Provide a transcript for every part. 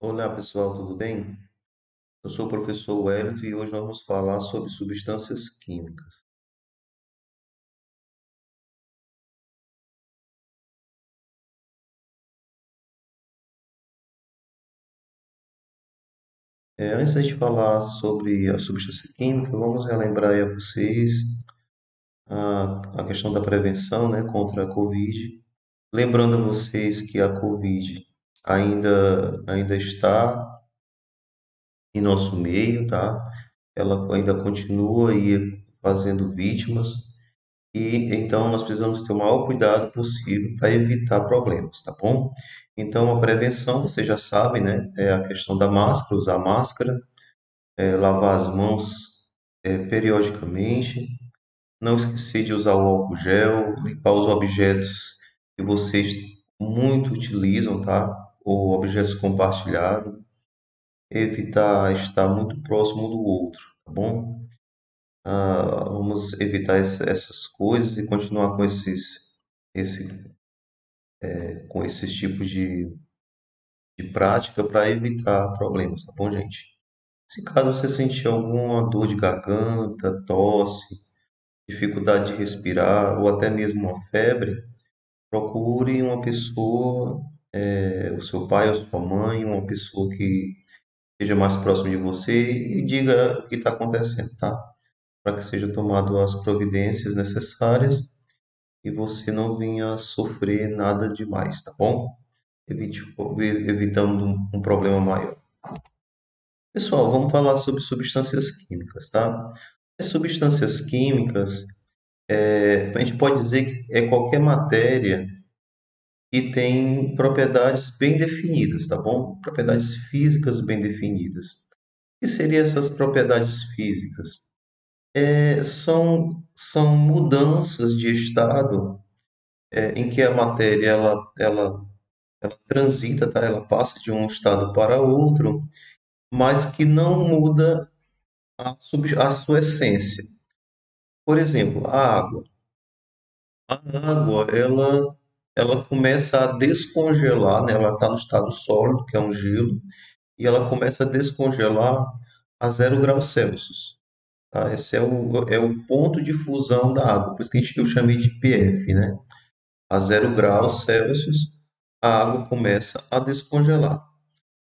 Olá pessoal, tudo bem? Eu sou o professor Wellington e hoje nós vamos falar sobre substâncias químicas. Antes da gente falar sobre a substância química, vamos relembrar aí a vocês a questão da prevenção, né, contra a Covid. Lembrando a vocês que a Covid ainda está em nosso meio, tá? Ela ainda continua aí fazendo vítimas. E então nós precisamos ter o maior cuidado possível para evitar problemas, tá bom? Então a prevenção, você já sabe, né? É a questão da máscara, usar máscara, lavar as mãos periodicamente, não esquecer de usar o álcool gel, limpar os objetos que vocês muito utilizam, tá? Ou objetos compartilhados, evitar estar muito próximo um do outro, tá bom? Vamos evitar essas coisas e continuar com esse com esses tipos de prática para evitar problemas, tá bom, gente? Se caso você sentir alguma dor de garganta, tosse, dificuldade de respirar ou até mesmo uma febre, procure uma pessoa, o seu pai ou sua mãe, uma pessoa que esteja mais próximo de você e diga o que está acontecendo, tá? Para que seja tomado as providências necessárias e você não venha sofrer nada demais, tá bom? Evitando um problema maior. Pessoal, vamos falar sobre substâncias químicas, tá? As substâncias químicas, a gente pode dizer que é qualquer matéria que tem propriedades bem definidas, tá bom? Propriedades físicas bem definidas. O que seriam essas propriedades físicas? São mudanças de estado em que a matéria ela transita, tá? Ela passa de um estado para outro, mas que não muda a sua essência. Por exemplo, a água. A água, ela começa a descongelar, né? Ela está no estado sólido, que é um gelo, e ela começa a descongelar a 0 graus Celsius. Tá? Esse é o ponto de fusão da água, por isso que eu chamei de PF, né? A 0 graus Celsius, a água começa a descongelar.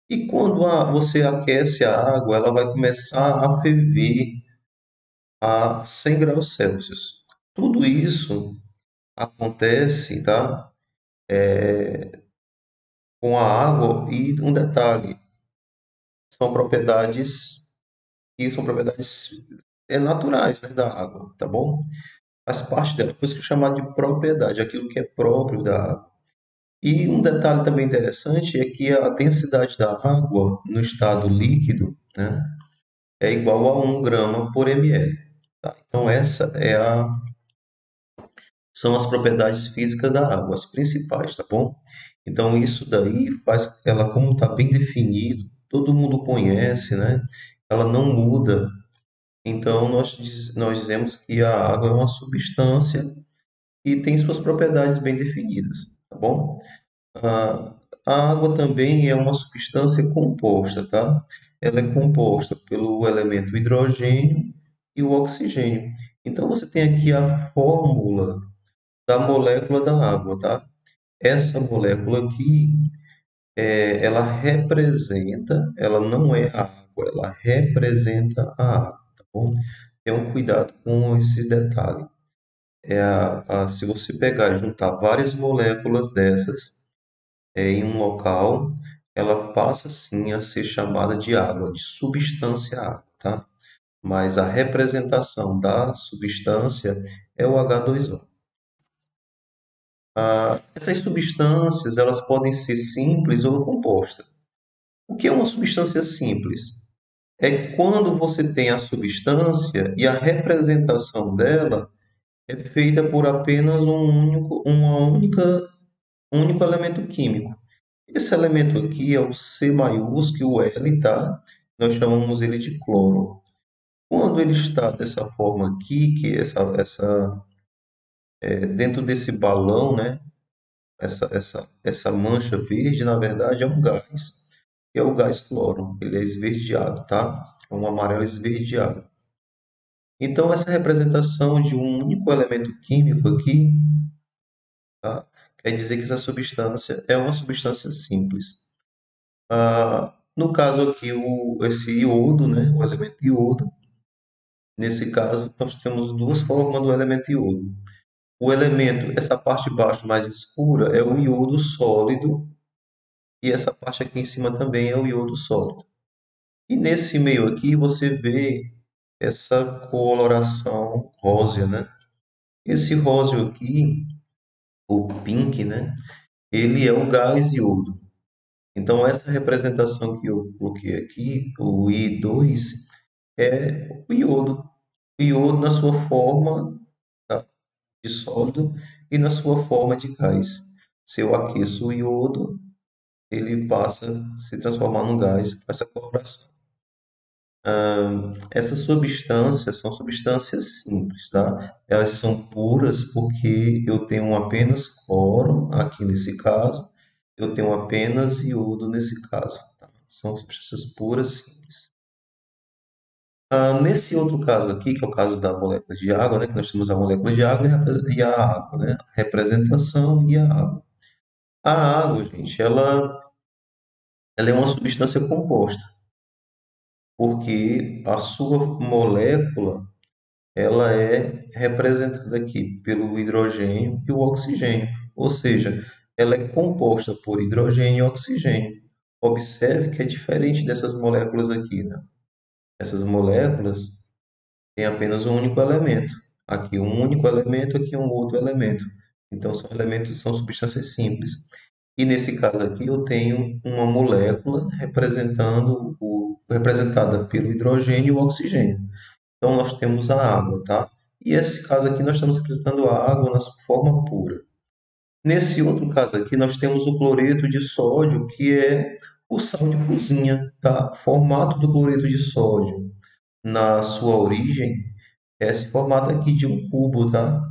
E quando você aquece a água, ela vai começar a ferver a 100 graus Celsius. Tudo isso acontece, tá? Com a água e um detalhe, são propriedades naturais, né, da água, tá bom? Faz parte dela, por isso que eu chamar de propriedade, aquilo que é próprio da água. E um detalhe também interessante é que a densidade da água no estado líquido, né, é igual a 1 grama por ml. Tá? Então essa são as propriedades físicas da água, as principais, tá bom? Então isso daí faz ela, como está bem definido, todo mundo conhece, né? Ela não muda. Então nós dizemos que a água é uma substância e tem suas propriedades bem definidas, tá bom? A, a água também é uma substância composta, tá? Ela é composta pelo elemento hidrogênio e o oxigênio. Então você tem aqui a fórmula da molécula da água, tá? Essa molécula aqui, ela não é a água, ela representa a água, tá bom? Tenha um cuidado com esses detalhes. Se você pegar e juntar várias moléculas dessas em um local, ela passa sim a ser chamada de água, de substância água, tá? Mas a representação da substância é o H2O. Essas substâncias elas podem ser simples ou compostas. O que é uma substância simples? É quando você tem a substância e a representação dela é feita por apenas um único elemento químico. Esse elemento aqui é o C maiúsculo, o L, tá? Nós chamamos ele de cloro. Quando ele está dessa forma aqui, que dentro desse balão, né? Essa mancha verde, na verdade, é um gás. que é o gás cloro. Ele é esverdeado, tá? É um amarelo esverdeado. Então, essa representação de um único elemento químico aqui, tá? Quer dizer que essa substância é uma substância simples. No caso aqui, esse iodo, né? O elemento iodo, nesse caso, nós temos duas formas do elemento iodo. O elemento, essa parte de baixo mais escura, é o iodo sólido, e essa parte aqui em cima também é o iodo sólido. E nesse meio aqui você vê essa coloração rósea, né? Esse róseo aqui, o pink, né? Ele é o gás iodo. Então essa representação que eu coloquei aqui, o I2, é o iodo. O iodo na sua forma, tá, de sólido e na sua forma de gás. Se eu aqueço o iodo, ele passa a se transformar num gás com essa coloração. Essas substâncias são substâncias simples, tá? Elas são puras porque eu tenho apenas cloro, aqui nesse caso, eu tenho apenas iodo nesse caso, tá? São substâncias puras, simples. Nesse outro caso aqui, que é o caso da molécula de água, né? Que nós temos a molécula de água e a água, né? A representação e a água. A água, gente, ela é uma substância composta, porque a sua molécula ela é representada aqui pelo hidrogênio e o oxigênio, ou seja, ela é composta por hidrogênio e oxigênio. Observe que é diferente dessas moléculas aqui, né? Essas moléculas têm apenas um único elemento. Aqui um único elemento, aqui um outro elemento. Então são elementos, são substâncias simples. E nesse caso aqui eu tenho uma molécula representada pelo hidrogênio e o oxigênio. Então, nós temos a água, tá? E esse caso aqui, nós estamos representando a água na sua forma pura. Nesse outro caso aqui, nós temos o cloreto de sódio, que é o sal de cozinha, tá? O formato do cloreto de sódio, na sua origem, é esse formato aqui de um cubo, tá?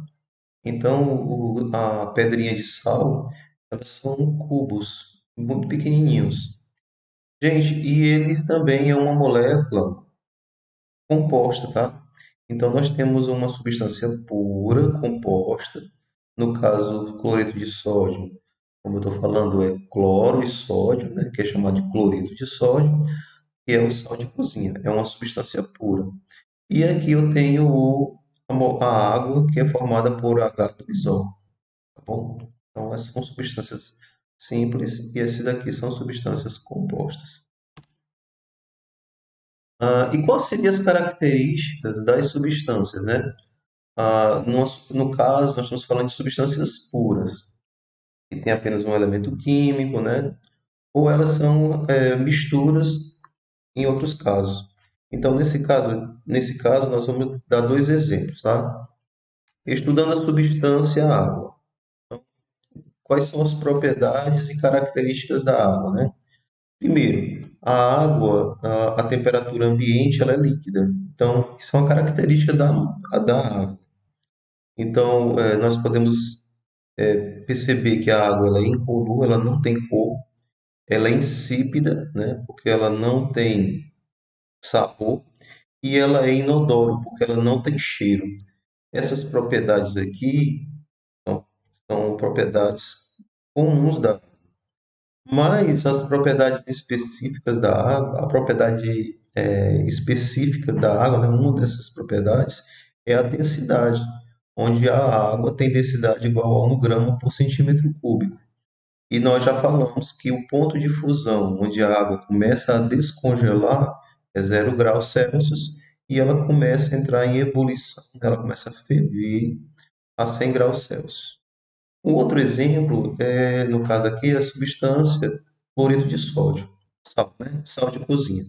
Então, a pedrinha de sal, elas são cubos muito pequenininhos. Gente, e eles também é uma molécula composta, tá? Então, nós temos uma substância pura, composta, no caso do cloreto de sódio, como eu estou falando, é cloro e sódio, né, que é chamado de cloreto de sódio, que é o sal de cozinha, é uma substância pura. E aqui eu tenho a água, que é formada por H2O, tá bom? Então, essas são substâncias simples e esses daqui são substâncias compostas. E quais seriam as características das substâncias, né? No caso, nós estamos falando de substâncias puras, que têm apenas um elemento químico, né? Ou elas são misturas em outros casos. Então, nesse caso, nós vamos dar dois exemplos, tá? Estudando a substância água. Quais são as propriedades e características da água, né? Primeiro, a água, a temperatura ambiente, ela é líquida. Então, isso é uma característica da água. Então, nós podemos perceber que a água ela é incolor, ela não tem cor, ela é insípida, né? Porque ela não tem sabor, e ela é inodoro, porque ela não tem cheiro. Essas propriedades aqui são, são propriedades comuns da água. Mas as propriedades específicas da água, a propriedade específica da água, né? Uma dessas propriedades é a densidade, onde a água tem densidade igual a 1 grama por centímetro cúbico. E nós já falamos que o ponto de fusão, onde a água começa a descongelar, é 0 graus Celsius, e ela começa a entrar em ebulição, ela começa a ferver a 100 graus Celsius. Um outro exemplo, no caso aqui, é a substância cloreto de sódio, sal, né? Sal de cozinha.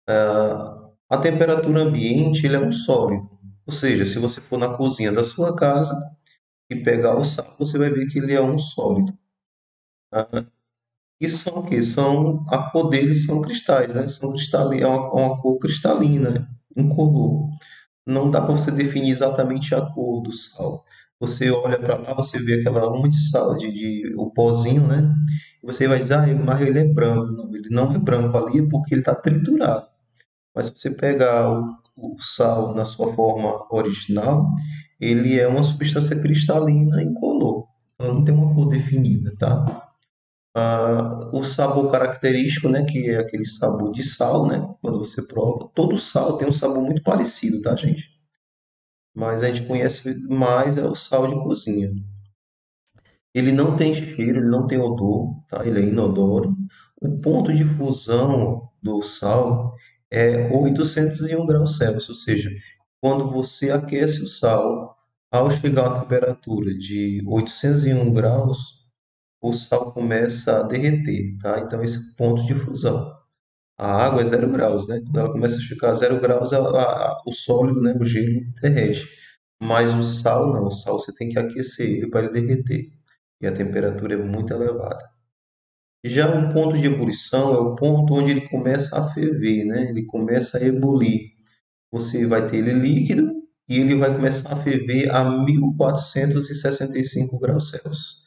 A temperatura ambiente ele é um sólido, ou seja, se você for na cozinha da sua casa e pegar o sal, você vai ver que ele é um sólido. E são o quê? A cor deles são cristais, né? São cristalina, é uma cor cristalina, incolor. Não dá para você definir exatamente a cor do sal, Você olha para lá, você vê aquela uma de sal, o pozinho, né? E você vai dizer, ah, mas ele é branco. Não, ele não é branco ali é porque ele está triturado. Mas se você pegar o sal na sua forma original, ele é uma substância cristalina incolor. Ela não tem uma cor definida, tá? O sabor característico, né, que é aquele sabor de sal, né, quando você prova, todo sal tem um sabor muito parecido, tá, gente? Mas a gente conhece mais é o sal de cozinha. Ele não tem cheiro, ele não tem odor, tá? Ele é inodoro. O ponto de fusão do sal é 801 graus Celsius, ou seja, quando você aquece o sal, ao chegar a uma temperatura de 801 graus, o sal começa a derreter, tá? Então esse é o ponto de fusão. A água é 0 graus, né? Quando ela começa a ficar 0 graus, o sólido, né, o gelo derrete. Mas o sal não, o sal você tem que aquecer ele para ele derreter. E a temperatura é muito elevada. Já o ponto de ebulição é o ponto onde ele começa a ferver, né? Ele começa a ebulir. Você vai ter ele líquido e ele vai começar a ferver a 1465 graus Celsius.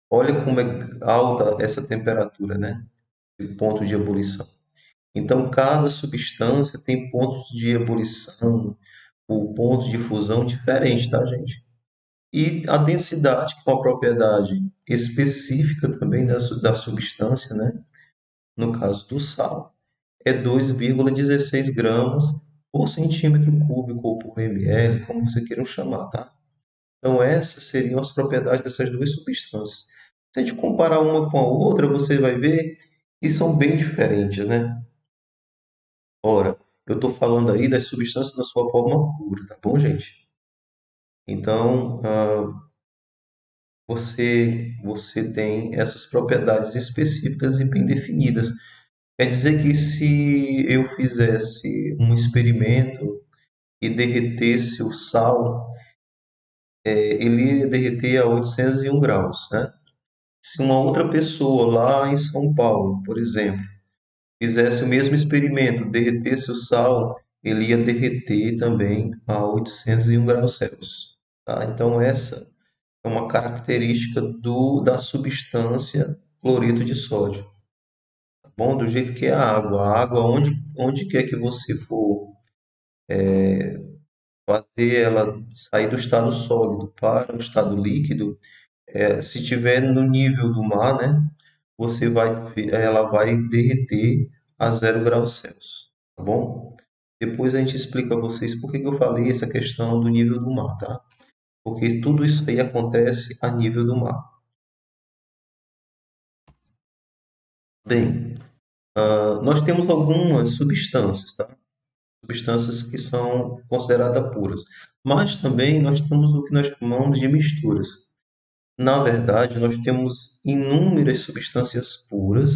Olha como é alta essa temperatura, né? Esse ponto de ebulição. Então, cada substância tem pontos de ebulição, ou pontos de fusão diferentes, tá, gente? E a densidade, que é uma propriedade específica também da substância, né? No caso do sal, é 2,16 gramas por centímetro cúbico ou por ml, como você queira chamar, tá? Então, essas seriam as propriedades dessas duas substâncias. Se a gente comparar uma com a outra, você vai ver que são bem diferentes, né? Ora, eu estou falando aí das substâncias na sua forma pura, tá bom, gente? Então, você tem essas propriedades específicas e bem definidas. Quer dizer que se eu fizesse um experimento e derretesse o sal, ele ia derreter a 801 graus, né? Se uma outra pessoa lá em São Paulo, por exemplo, fizesse o mesmo experimento, derretesse o sal, ele ia derreter também a 801 graus Celsius. Tá? Então, essa é uma característica da substância cloreto de sódio. Tá bom? Do jeito que é a água. A água, onde quer que você for fazer ela sair do estado sólido para o estado líquido, se tiver no nível do mar, né, ela vai derreter a 0 graus Celsius, tá bom? Depois a gente explica a vocês por que que eu falei essa questão do nível do mar, tá? Porque tudo isso aí acontece a nível do mar. Bem, nós temos algumas substâncias, tá? Substâncias que são consideradas puras. Mas também nós temos o que nós chamamos de misturas. Na verdade, nós temos inúmeras substâncias puras,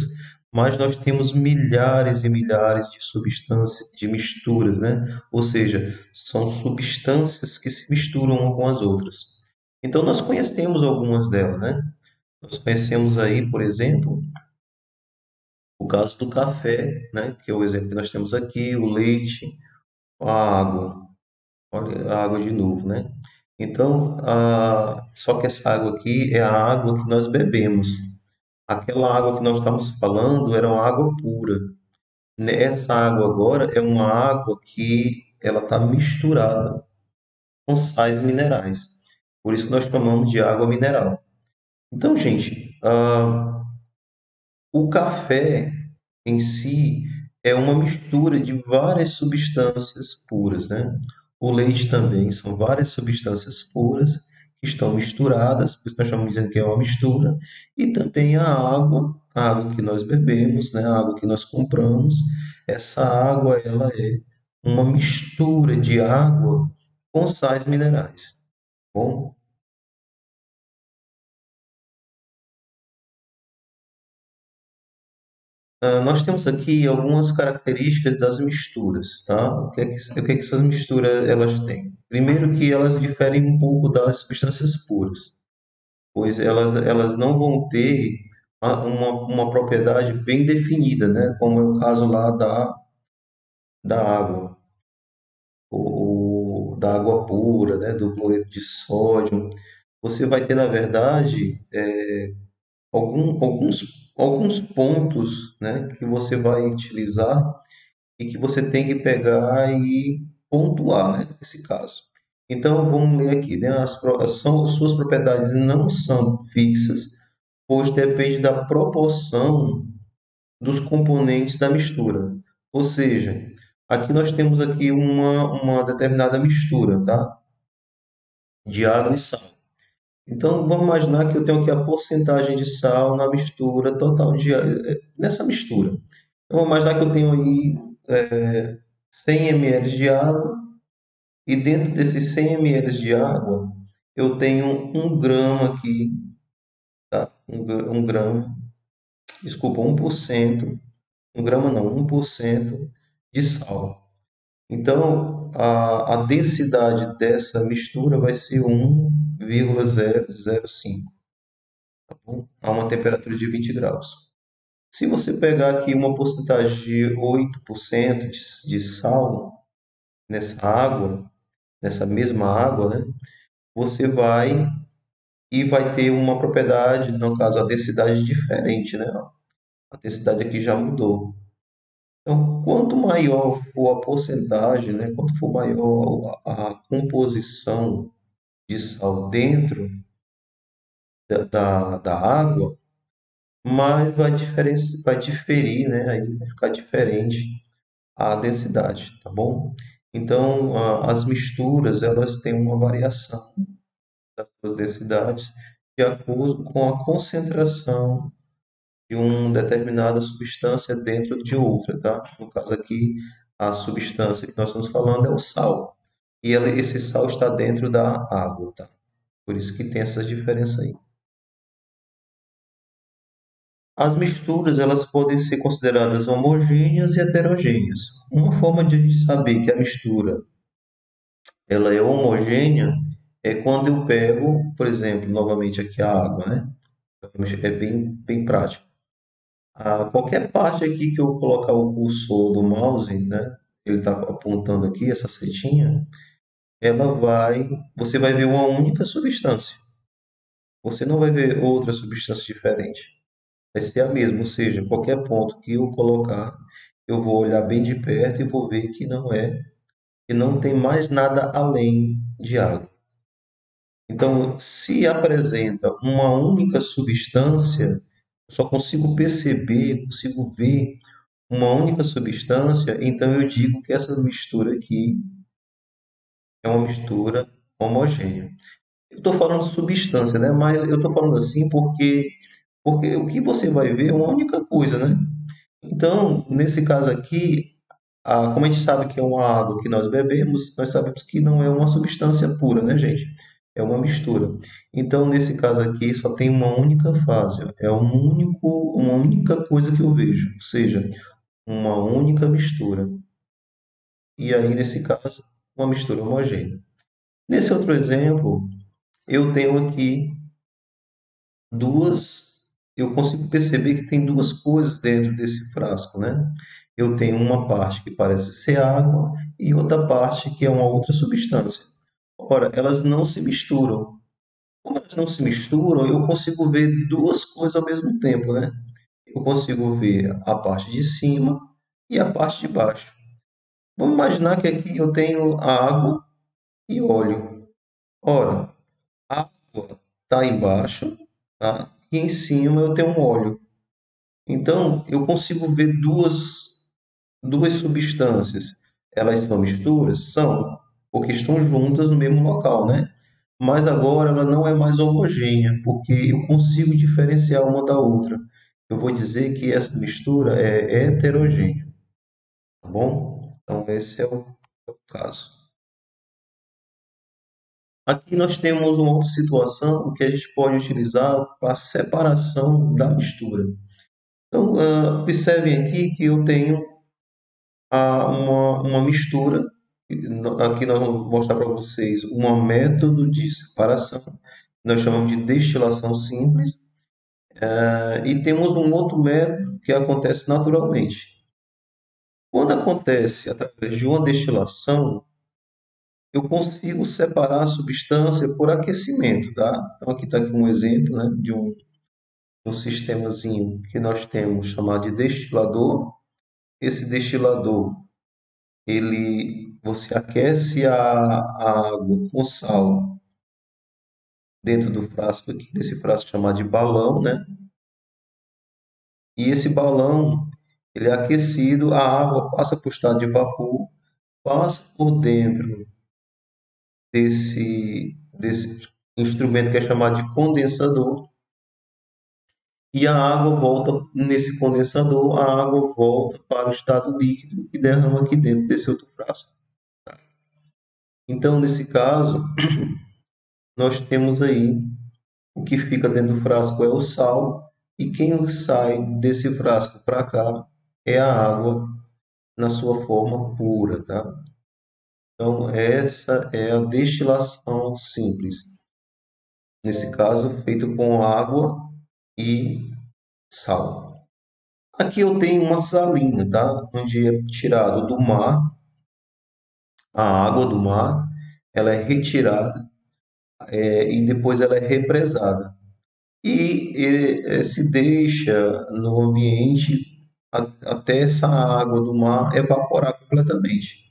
mas nós temos milhares e milhares de substâncias, de misturas, né? Ou seja, são substâncias que se misturam umas com as outras. Então, nós conhecemos algumas delas, né? Nós conhecemos aí, por exemplo, o caso do café, né? Que é o exemplo que nós temos aqui, o leite, a água. Olha a água de novo, né? Então, só que essa água aqui é a água que nós bebemos. Aquela água que nós estamos falando era uma água pura. Essa água agora é uma água que ela está misturada com sais minerais. Por isso nós chamamos de água mineral. Então, gente, o café em si é uma mistura de várias substâncias puras, né? O leite também são várias substâncias puras que estão misturadas, por isso nós estamos dizendo que é uma mistura, e também a água que nós bebemos, né? A água que nós compramos, essa água ela é uma mistura de água com sais minerais. Bom, nós temos aqui algumas características das misturas, tá? O que é que essas misturas elas têm? Primeiro que elas diferem um pouco das substâncias puras, pois elas não vão ter uma propriedade bem definida, né? Como é o caso lá da água, da água pura, né? Do cloreto de sódio. você vai ter, na verdade, alguns pontos, né, que você vai utilizar e que você tem que pegar e pontuar, né, nesse caso. Então, vamos ler aqui, né? Suas propriedades não são fixas, pois depende da proporção dos componentes da mistura. Ou seja, aqui nós temos aqui uma determinada mistura, tá? De água e sal. Então, vamos imaginar que eu tenho aqui a porcentagem de sal na mistura total nessa mistura. Então, vamos imaginar que eu tenho aí 100 ml de água e dentro desses 100 ml de água eu tenho 1 grama aqui, tá? Um grama, desculpa, 1%, 1 grama não, 1% de sal. Então, a densidade dessa mistura vai ser 1,005, tá bom? A uma temperatura de 20 graus. Se você pegar aqui uma porcentagem de 8% de sal nessa água, nessa mesma água, né? Você vai ter uma propriedade, no caso, a densidade diferente, né? A densidade aqui já mudou. Então, quanto maior for a porcentagem, né? Quanto for maior a composição de sal dentro da água, mais vai diferir, né? Aí vai ficar diferente a densidade, tá bom? Então, as misturas, elas têm uma variação das suas densidades de acordo com a concentração de uma determinada substância dentro de outra, tá? No caso aqui, a substância que nós estamos falando é o sal. E esse sal está dentro da água, tá? Por isso que tem essa diferença aí. As misturas, elas podem ser consideradas homogêneas e heterogêneas. Uma forma de a gente saber que a mistura ela é homogênea é quando eu pego, por exemplo, novamente aqui a água, né? É bem prático. Qualquer parte aqui que eu colocar o cursor do mouse, né? Ele está apontando aqui, essa setinha, você vai ver uma única substância. Você não vai ver outra substância diferente. Vai ser a mesma, ou seja, qualquer ponto que eu colocar, eu vou olhar bem de perto e vou ver que não tem mais nada além de água. Então, se apresenta uma única substância, eu só consigo perceber, consigo ver uma única substância, então eu digo que essa mistura aqui é uma mistura homogênea. Eu estou falando substância, né? Mas eu estou falando assim porque o que você vai ver é uma única coisa, né? Então, nesse caso aqui, como a gente sabe que é uma água que nós bebemos, nós sabemos que não é uma substância pura, né, gente? É uma mistura. Então, nesse caso aqui, só tem uma única fase, é uma única coisa que eu vejo, ou seja, uma única mistura. E aí, nesse caso, uma mistura homogênea. Nesse outro exemplo, eu tenho aqui eu consigo perceber que tem duas coisas dentro desse frasco, né? Eu tenho uma parte que parece ser água e outra parte que é uma outra substância. Ora, elas não se misturam. Como elas não se misturam, eu consigo ver duas coisas ao mesmo tempo, né? Eu consigo ver a parte de cima e a parte de baixo. Vamos imaginar que aqui eu tenho água e óleo. Ora, a água está embaixo, tá? E em cima eu tenho um óleo. Então, eu consigo ver duas substâncias. Elas são misturas? São, porque estão juntas no mesmo local, né? Mas agora ela não é mais homogênea, porque eu consigo diferenciar uma da outra. Eu vou dizer que essa mistura é heterogênea, tá bom? Então, esse é o caso. Aqui nós temos uma outra situação que a gente pode utilizar para a separação da mistura. Então, observem aqui que eu tenho uma mistura. Aqui nós vamos mostrar para vocês um método de separação. Nós chamamos de destilação simples. E temos um outro método que acontece naturalmente. Quando acontece através de uma destilação, eu consigo separar a substância por aquecimento, tá? Então aqui está aqui um exemplo, né, de um sistemazinho que nós temos chamado de destilador. Esse destilador, você aquece a água com sal dentro do frasco aqui, desse frasco chamado de balão, né? E esse balão, ele é aquecido, a água passa para o estado de vapor, passa por dentro desse instrumento que é chamado de condensador, e a água volta, nesse condensador, a água volta para o estado líquido e derrama aqui dentro desse outro frasco. Então, nesse caso, nós temos aí o que fica dentro do frasco é o sal, e quem sai desse frasco para cá é a água na sua forma pura, tá? Então, essa é a destilação simples. Nesse caso, feito com água e sal. Aqui eu tenho uma salina, tá? Onde é tirado do mar, a água do mar, ela é retirada, e depois ela é represada. Se deixa no ambiente até essa água do mar evaporar completamente.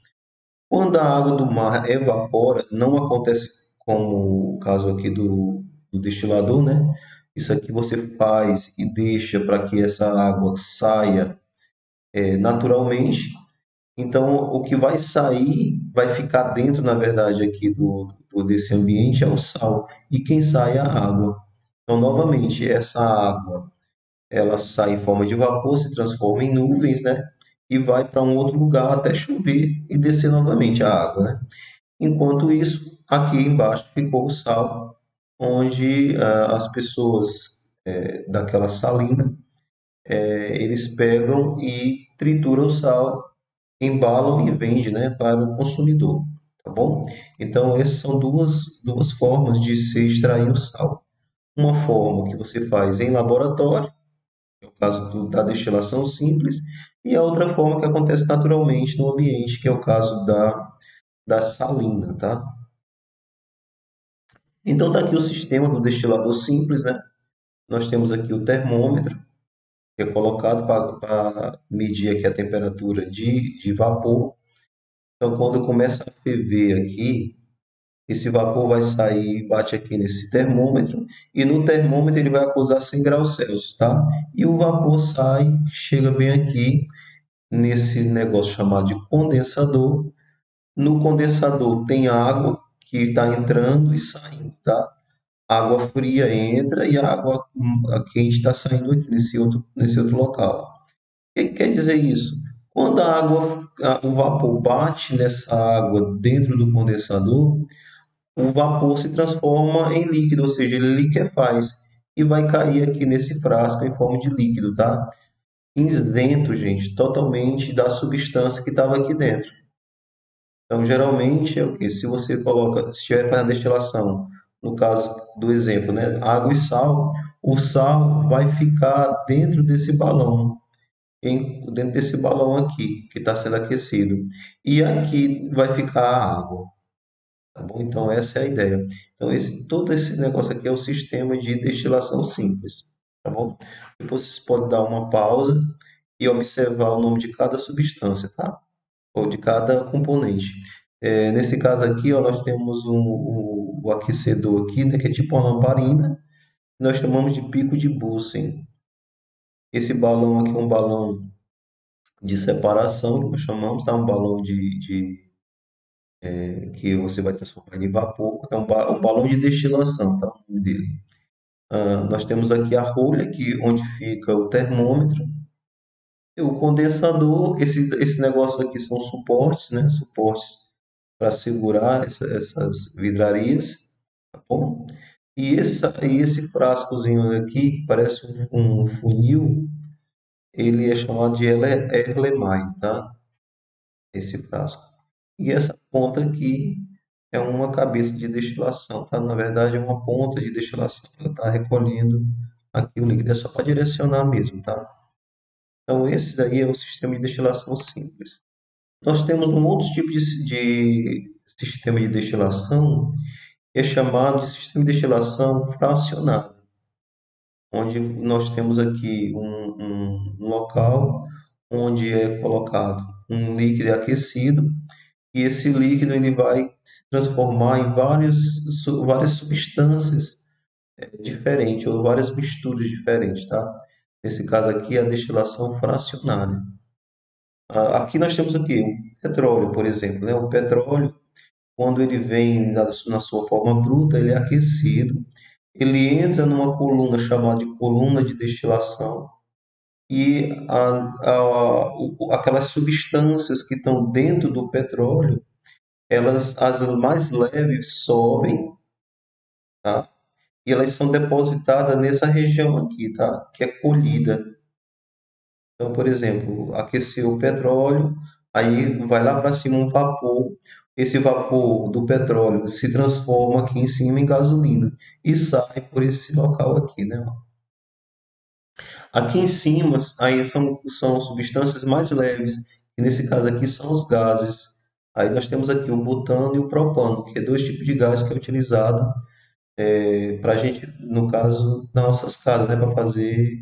Quando a água do mar evapora, não acontece como o caso aqui do destilador, né? Isso aqui você faz e deixa para que essa água saia naturalmente. Então, o que vai sair, vai ficar dentro, na verdade, aqui desse ambiente é o sal. E quem sai é a água. Então, novamente, essa água, ela sai em forma de vapor, se transforma em nuvens, né? E vai para um outro lugar até chover e descer novamente a água, né? Enquanto isso, aqui embaixo ficou o sal, onde as pessoas daquela salina, eles pegam e trituram o sal, embalam e vendem, né, para o consumidor, tá bom? Então, essas são duas formas de se extrair o sal. Uma forma que você faz em laboratório, é o caso da destilação simples, e a outra forma que acontece naturalmente no ambiente, que é o caso da salina, tá? Então, está aqui o sistema do destilador simples, né? Nós temos aqui o termômetro, que é colocado para medir aqui a temperatura de vapor. Então, quando começa a ferver aqui, esse vapor vai sair, bate aqui nesse termômetro, e no termômetro ele vai acusar 100 graus Celsius, tá? E o vapor sai, chega bem aqui nesse negócio chamado de condensador. No condensador tem água que está entrando e saindo, tá? A água fria entra e a água quente está saindo aqui nesse outro local. O que quer dizer isso? Quando o vapor bate nessa água dentro do condensador, o vapor se transforma em líquido, ou seja, ele liquefaz e vai cair aqui nesse frasco em forma de líquido, tá? Isento, gente, totalmente da substância que estava aqui dentro. Então, geralmente é o que? Se você coloca, se estiver fazendo destilação, no caso do exemplo, né, água e sal, o sal vai ficar dentro desse balão, dentro desse balão aqui, que está sendo aquecido. E aqui vai ficar a água, tá bom? Então, essa é a ideia. Então, todo esse negócio aqui é o sistema de destilação simples, tá bom? Depois vocês podem dar uma pausa e observar o nome de cada substância, tá? Ou de cada componente. Nesse caso aqui, ó, nós temos o aquecedor aqui, né, que é tipo uma lamparina, que nós chamamos de pico de Bunsen. Esse balão aqui é um balão de separação, que nós chamamos, tá? Um balão que você vai transformar em vapor. É um balão de destilação, tá? O nome dele. Nós temos aqui a rolha, onde fica o termômetro. E o condensador, esse negócio aqui são suportes, né? Suportes para segurar essas vidrarias, tá bom? E esse frascozinho aqui, que parece um funil, ele é chamado de Erlenmeyer, tá? Esse frasco. E essa ponta aqui é uma cabeça de destilação, tá? Na verdade, é uma ponta de destilação. Ela está recolhendo aqui o líquido, é só para direcionar mesmo, tá? Então, esse daí é o sistema de destilação simples. Nós temos um outro tipo de sistema de destilação que é chamado de sistema de destilação fracionado, onde nós temos aqui um local onde é colocado um líquido aquecido e esse líquido ele vai se transformar em várias substâncias diferentes ou várias misturas diferentes, tá? Nesse caso aqui, é a destilação fracionária. Aqui nós temos aqui o petróleo, por exemplo, né? O petróleo, quando ele vem na sua forma bruta, ele é aquecido, ele entra numa coluna chamada de coluna de destilação e aquelas substâncias que estão dentro do petróleo, elas, as mais leves, sobem, tá? E elas são depositadas nessa região aqui, tá? Que é colhida. Então, por exemplo, aqueceu o petróleo, aí vai lá para cima um vapor. Esse vapor do petróleo se transforma aqui em cima em gasolina e sai por esse local aqui, né? Aqui em cima, aí são substâncias mais leves, que nesse caso aqui são os gases. Aí nós temos aqui o butano e o propano, que é dois tipos de gás que é utilizado para a gente, no caso, nas nossas casas, né, para fazer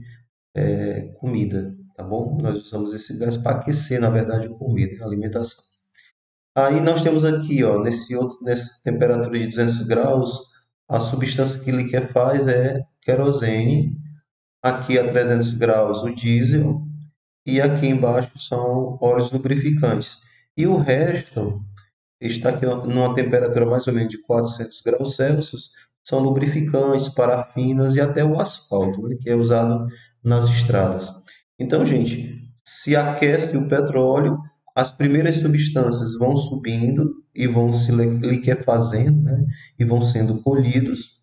comida, tá bom? Nós usamos esse gás para aquecer, na verdade, a comida, a alimentação. Aí nós temos aqui, ó, nessa temperatura de 200 graus, a substância que liquefaz é querosene. Aqui a 300 graus o diesel e aqui embaixo são óleos lubrificantes. E o resto está aqui numa temperatura mais ou menos de 400 graus Celsius, são lubrificantes, parafinas e até o asfalto, né, que é usado nas estradas. Então, gente, se aquece o petróleo, as primeiras substâncias vão subindo e vão se liquefazendo, né, e vão sendo colhidos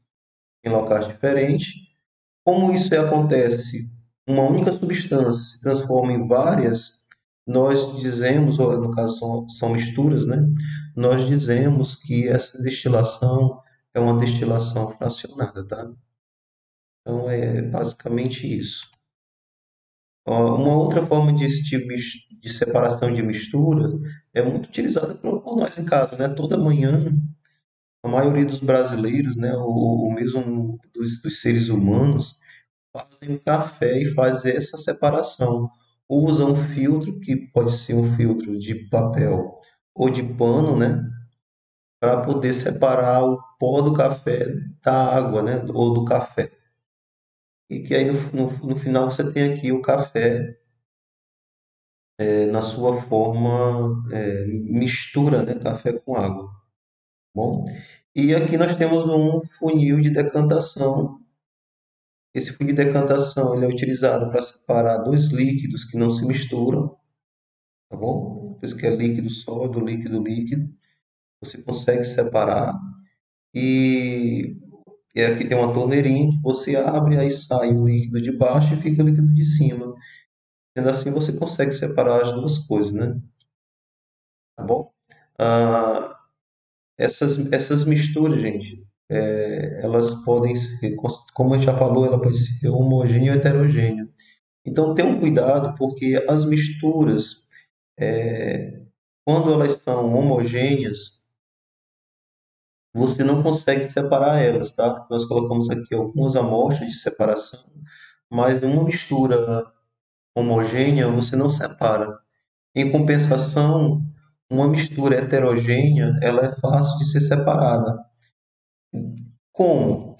em locais diferentes. Como isso acontece, uma única substância se transforma em várias, nós dizemos, ou no caso são misturas, né? Nós dizemos que essa destilação é uma destilação fracionada, tá? Então é basicamente isso. Ó, uma outra forma de separação de misturas é muito utilizada por nós em casa, né? Toda manhã, a maioria dos brasileiros, né? O mesmo dos seres humanos, fazem o café e fazem essa separação. Usam um filtro, que pode ser um filtro de papel ou de pano, né? Para poder separar o pó do café da água, né? Ou do café. E que aí no final você tem aqui o café na sua forma mistura, né? Café com água. Tá bom? E aqui nós temos um funil de decantação. Esse funil de decantação ele é utilizado para separar dois líquidos que não se misturam, tá bom? Por isso que é líquido sólido, líquido líquido. Você consegue separar e, e aqui tem uma torneirinha que você abre, aí sai o líquido de baixo e fica o líquido de cima. Sendo assim, você consegue separar as duas coisas, né? Tá bom? Ah, essas misturas, gente, elas podem ser, como a gente já falou, ela pode ser homogênea ou heterogênea. Então, tenham cuidado, porque as misturas, quando elas são homogêneas, você não consegue separar elas, tá? Nós colocamos aqui algumas amostras de separação, mas uma mistura homogênea você não separa. Em compensação, uma mistura heterogênea, ela é fácil de ser separada. Como?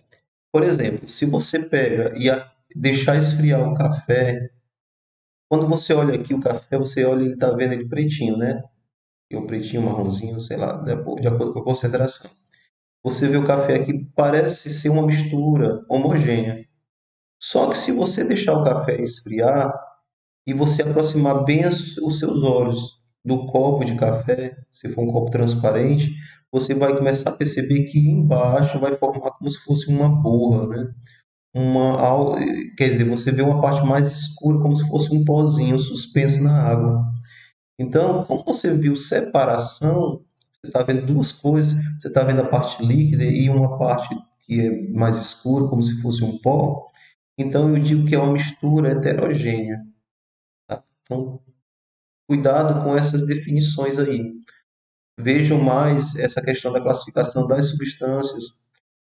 Por exemplo, se você pega e deixar esfriar o café, quando você olha aqui o café, você olha, ele tá vendo ele pretinho, né? E o pretinho, marronzinho, sei lá, de acordo com a concentração. Você vê o café aqui, parece ser uma mistura homogênea. Só que se você deixar o café esfriar e você aproximar bem os seus olhos do copo de café, se for um copo transparente, você vai começar a perceber que embaixo vai formar como se fosse uma borra, né? Quer dizer, você vê uma parte mais escura, como se fosse um pozinho suspenso na água. Então, como você viu separação, você está vendo duas coisas, você está vendo a parte líquida e uma parte que é mais escura, como se fosse um pó. Então, eu digo que é uma mistura heterogênea. Tá? Então, cuidado com essas definições aí. Vejam mais essa questão da classificação das substâncias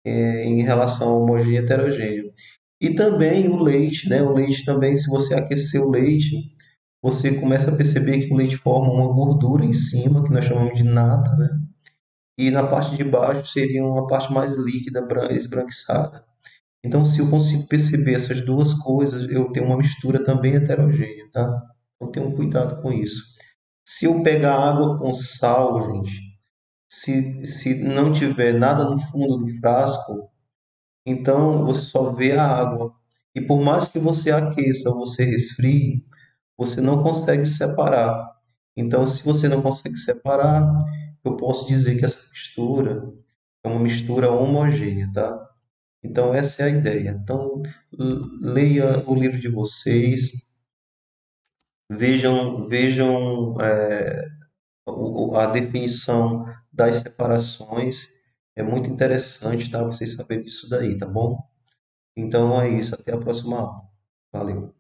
em relação ao homogêneo e heterogêneo. E também o leite, né? O leite também, se você aquecer o leite, você começa a perceber que o leite forma uma gordura em cima, que nós chamamos de nata, né? E na parte de baixo seria uma parte mais líquida, esbranquiçada. Então, se eu consigo perceber essas duas coisas, eu tenho uma mistura também heterogênea, tá? Então, tenham cuidado com isso. Se eu pegar água com sal, gente, se não tiver nada no fundo do frasco, então você só vê a água. E por mais que você aqueça ou você resfrie, você não consegue separar. Então, se você não consegue separar, eu posso dizer que essa mistura é uma mistura homogênea, tá? Então, essa é a ideia. Então, leia o livro de vocês, vejam a definição das separações. É muito interessante, tá? Vocês saberem disso daí, tá bom? Então é isso. Até a próxima aula. Valeu.